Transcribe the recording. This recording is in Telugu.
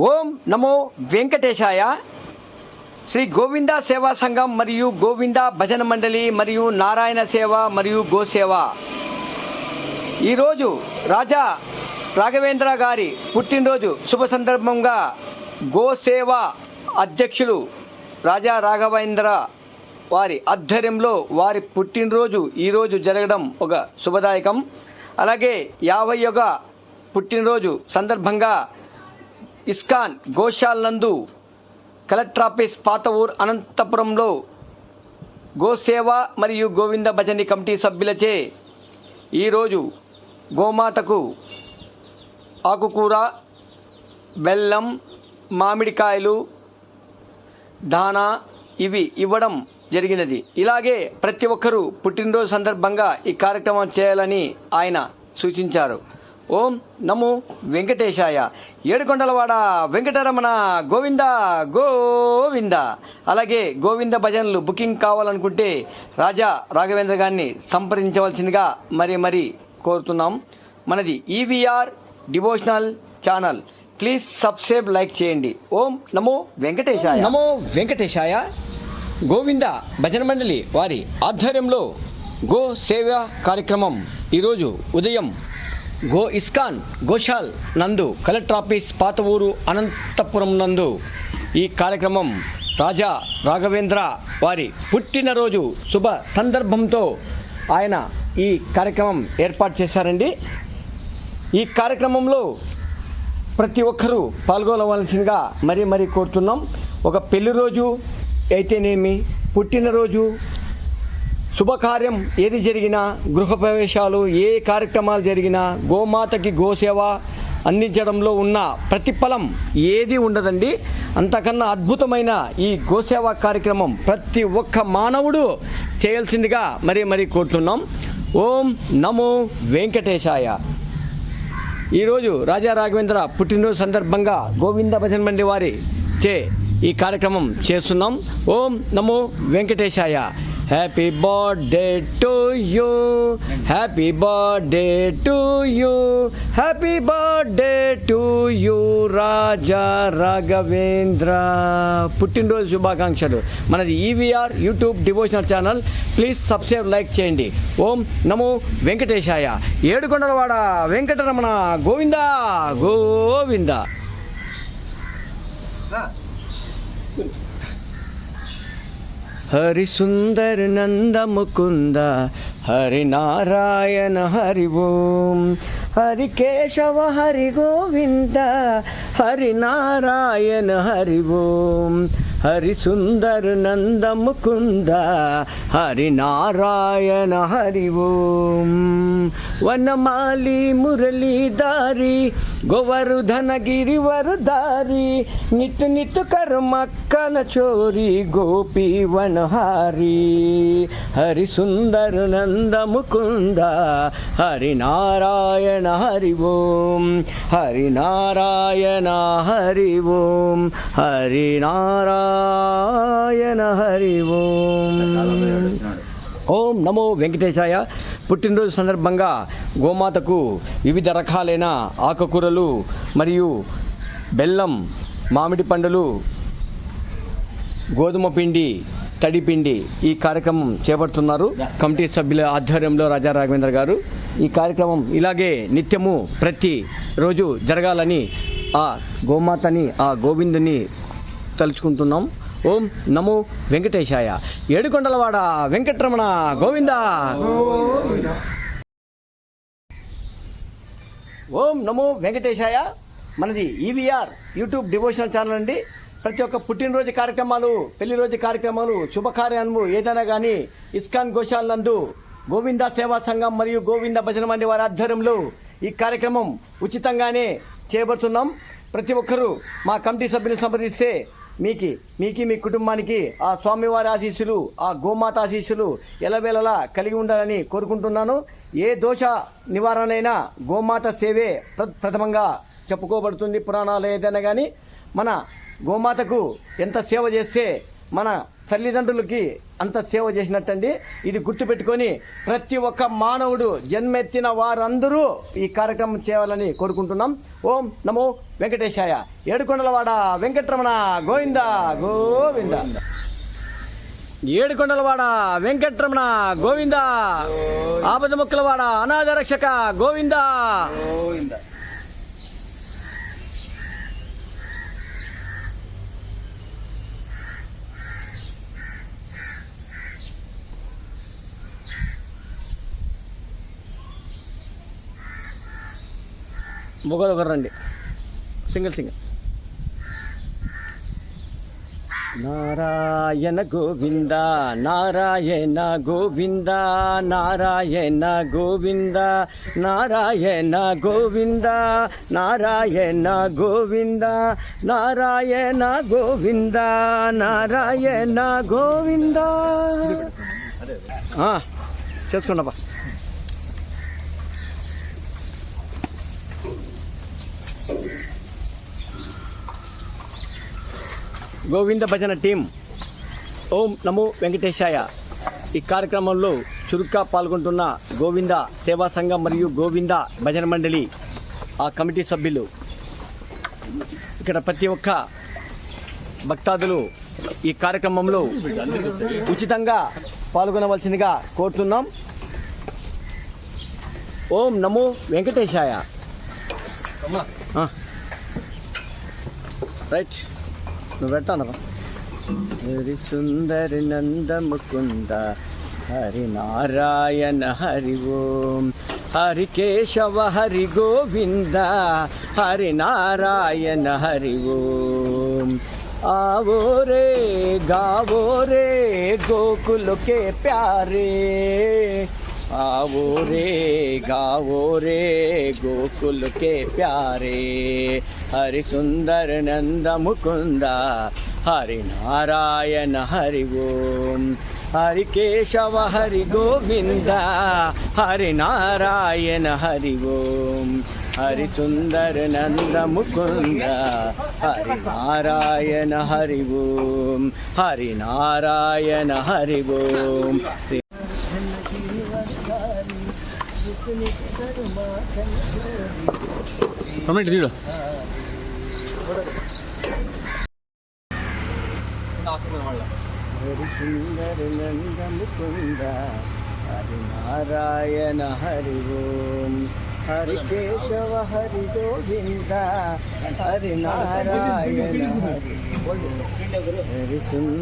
ఓం నమో వెంకటేశాయ. శ్రీ గోవింద సేవా సంఘం మరియు గోవింద భజన మండలి మరియు నారాయణ సేవ మరియు గోసేవ ఈరోజు రాజా రాఘవేంద్ర గారి పుట్టినరోజు శుభ సందర్భంగా గోసేవ అధ్యక్షులు రాజా రాఘవేంద్ర వారి ఆధ్వర్యంలో వారి పుట్టినరోజు ఈరోజు జరగడం ఒక శుభదాయకం. అలాగే 50వ పుట్టినరోజు సందర్భంగా ఇస్కాన్ గోశాల నందు కలెక్టర్ ఆఫీస్ పాత ఊరు అనంతపురంలో గోసేవ మరియు గోవింద భజని కమిటీ సభ్యులచే ఈరోజు గోమాతకు ఆకుకూర, బెల్లం, మామిడికాయలు, దానా ఇవి ఇవ్వడం జరిగినది. ఇలాగే ప్రతి ఒక్కరూ పుట్టినరోజు సందర్భంగా ఈ కార్యక్రమం చేయాలని ఆయన సూచించారు. ఓం నమో వెంకటేశాయ. ఏడుకొండలవాడ వెంకటరమణ గోవింద గోవింద. అలాగే గోవింద భజనలు బుకింగ్ కావాలనుకుంటే రాజా రాఘవేంద్ర గారిని సంప్రదించవలసిందిగా మరీ కోరుతున్నాం. మనది EVR devotional channel. Please subscribe, like చేయండి. ఓం నమో వెంకటేశాయ. నమో వెంకటేశాయ. గోవింద భజన మండలి వారి ఆధ్వర్యంలో గో సేవ కార్యక్రమం ఈరోజు ఉదయం ఇస్కాన్ గోశాల్ నందు కలెక్టర్ ఆఫీస్ పాత ఊరు అనంతపురం నందు ఈ కార్యక్రమం రాజా రాఘవేంద్ర వారి పుట్టినరోజు శుభ సందర్భంతో ఆయన ఈ కార్యక్రమం ఏర్పాటు చేశారండి. ఈ కార్యక్రమంలో ప్రతి ఒక్కరూ పాల్గొనవలసిందిగా మరీ కోరుతున్నాం. ఒక పెళ్లి రోజు అయితేనేమి, పుట్టినరోజు, శుభకార్యం ఏది జరిగినా, గృహప్రవేశాలు, ఏ కార్యక్రమాలు జరిగినా గోమాతకి గోసేవ అందించడంలో ఉన్న ప్రతిఫలం ఏది ఉండదండి. అంతకన్నా అద్భుతమైన ఈ గోసేవ కార్యక్రమం ప్రతి ఒక్క మానవుడు చేయాల్సిందిగా మరీ కోరుతున్నాం. ఓం నమో వెంకటేశాయ. ఈరోజు రాజా రాఘవేంద్ర పుట్టినరోజు సందర్భంగా గోవింద భజన మండలి వారి చే ఈ కార్యక్రమం చేస్తున్నాం. ఓం నమో వెంకటేశాయ. Happy birthday to you, happy birthday to you, happy birthday to you Raja Raghavendra. పుట్టినరోజు శుభాకాంక్షలు. మనది EVR YouTube devotional channel. Please subscribe, like చేయండి. ఓం నమో వెంకటేశాయ. ఏడుకొండలవాడ వెంకటరమణ గోవింద గోవింద. హరి సుందర నంద ముకుంద, హరి నారాయణ హరి ఓం, హరి కేశవ హరి గోవింద, హరి నారాయణ హరి ఓం, హరి సుందర నంద ముకుంద, హరి నారాయణ హరి ఓం. వనమాలి మురళీధారి, గోవర్ధన గిరివరధారి, నిత్ నిత్ కర్మక్కన చోరి, గోపీ వనహారి. హరి సుందర నంద ముకుంద, హరి నారాయణ హరి ఓం, హరి నారాయణ హరి ఓం, హరి నారాయణ హరి ఓం. ఓం నమో వెంకటేశాయ. పుట్టినరోజు సందర్భంగా గోమాతకు వివిధ రకాలైన ఆకుకూరలు మరియు బెల్లం, మామిడి పండులు, గోధుమ పిండి, తడిపిండి ఈ కార్యక్రమం చేపడుతున్నారు కమిటీ సభ్యుల ఆధ్వర్యంలో రాజా రాఘవేంద్ర గారు. ఈ కార్యక్రమం ఇలాగే నిత్యము ప్రతి రోజు జరగాలని ఆ గోమాతని, ఆ గోవిందుని తలుచుకుంటున్నాం. ఓం నమో వెంకటేశాయ. ఏడుకొండలవాడ వెంకటరమణ గోవింద. ఓం నమో వెంకటేశాయ. మనది ఈవీఆర్ యూట్యూబ్ డివోషనల్ ఛానల్ అండి. ప్రతి ఒక్క పుట్టినరోజు కార్యక్రమాలు, పెళ్లి రోజు కార్యక్రమాలు, శుభకార్యాలు ఏదైనా కానీ ఇస్కాన్ గోశాల నందు గోవింద సేవా సంఘం మరియు గోవింద భజన మండలి వారి ఆధ్వర్యంలో ఈ కార్యక్రమం ఉచితంగానే చేయబడుతున్నాం. ప్రతి ఒక్కరూ మా కమిటీ సభ్యులను సంప్రదిస్తే మీకు మీ కుటుంబానికి ఆ స్వామివారి ఆశీస్సులు, ఆ గోమాత ఆశీస్సులు ఎలవేళలా కలిగి ఉండాలని కోరుకుంటున్నాను. ఏ దోష నివారణైనా గోమాత సేవే ప్రథమంగా చెప్పుకోబడుతుంది. పురాణాలు ఏదైనా కానీ మన గోమాతకు ఎంత సేవ చేస్తే మన తల్లిదండ్రులకి అంత సేవ చేసినట్టండి. ఇది గుర్తుపెట్టుకొని ప్రతి ఒక్క మానవుడు జన్మెత్తిన వారందరూ ఈ కార్యక్రమం చేయాలని కోరుకుంటున్నాం. ఓం నమో వెంకటేశాయ. ఏడుకొండలవాడ వెంకటరమణ గోవింద గోవింద. ఏడుకొండలవాడ వెంకటరమణ గోవింద. ఆపద మొక్కలవాడ అనాథ రక్షక గోవింద గోవింద. ఒకరు రండి, సింగిల్. నారాయణ గోవింద నారాయణ గోవింద నారాయణ గోవింద నారాయణ గోవింద నారాయణ గోవింద నారాయణ గోవింద నారాయణ గోవింద. చేసుకోండప్పా. గోవింద భజన టీం ఓం నమో వెంకటేశాయ. ఈ కార్యక్రమంలో చురుగ్గా పాల్గొంటున్న గోవింద సేవా సంఘం మరియు గోవింద భజన మండలి ఆ కమిటీ సభ్యులు, ఇక్కడ ప్రతి ఒక్క భక్తాదులు ఈ కార్యక్రమంలో ఉచితంగా పాల్గొనవలసిందిగా కోరుతున్నాం. ఓం నమో వెంకటేశాయ. రైట్, నువ్వు పెట్టాను. హరి సుందరి నంద ముకుంద హరి నారాయణ హరి ఓం హరి కేశవ హరి గోవింద హరి నారాయణ హరి ఓం. आवो रे गावो रे गोकुल के प्यारे, आवो रे गावो रे गोकुल के प्यारे. हरि सुंदर नंद मुकुंद हरि नारायण हरि ओम हरि केशव हरि गोविंद हरि नारायण हरि ओम हरि सुंदर नंद मुकुंद हरि नारायण हरि ओम हरि नारायण हरि ओम. हरि सुंदर नंद मुकुंद हरि नारायण हरि ओम हरि केशव हरि गोविंद हरि नारायण हरि सुंदर